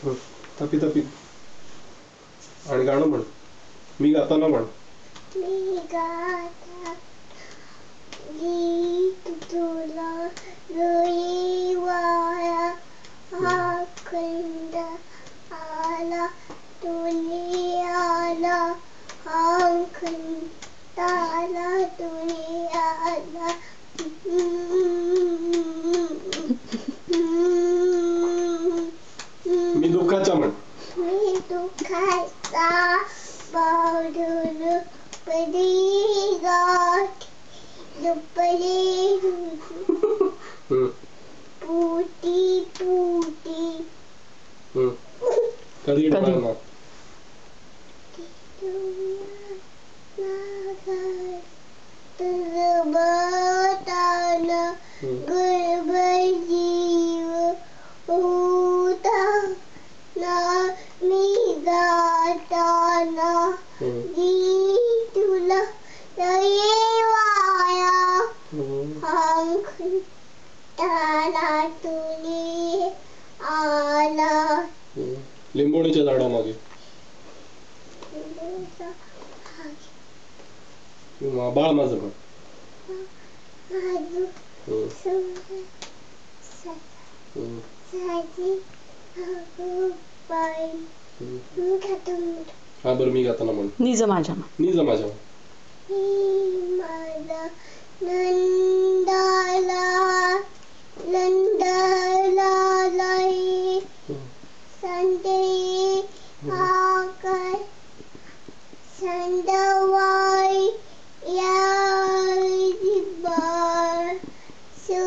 तपी तपी आणि गाणं म्हण. मी गाताना म्हण. मी गाता गीत तुला रोईवाया हा खंड आला तुने आला हा खंड आला तुने आला. मी दुःखाचा म्हण. मी दुःखाचा बावडून पडी गाठ दुपरी पुटी पुटी कधी डोळ्यांना तुझं बताना गुरबर जीव होता ना मी गाताना गीत तुला रोईवाया हा आला तुने आला. लिंबोणीच्या झाडामागे बाळ माझं म्हण. हा बरं मी गाताना म्हण. निज माझ्या निज माझ्या माझा नंदाला नंदाला लाई संदे आकर संदवाई या बार सो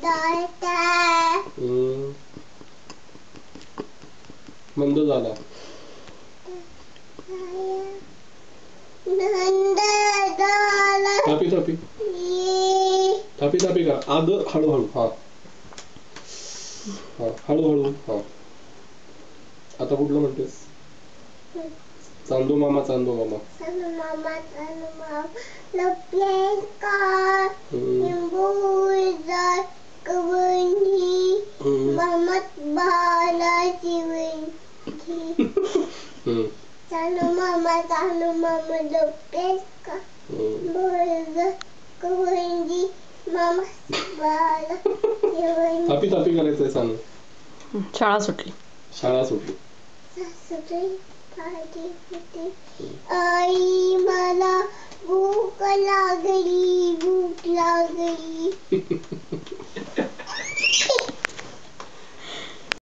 दाता मंद झाला. तापी तापी तापी तापी करा. आग हळूहळू. हा हा हळूहळू. हा आता कुठलं म्हणतेस. चांदू मामा चांदू मामा चांदू मामा चांदू मामा लपलेस का लिंबूजार कवंडी मामात बाला जीवंडी. चांदू मामा लपलेस का लिंबूजार कवंडी मामात बाला जीवंडी. तापी तापी करायचंय सांग. शाळा सुटली. शाळा सुटली. आई मला भूक लागली भूक लागली.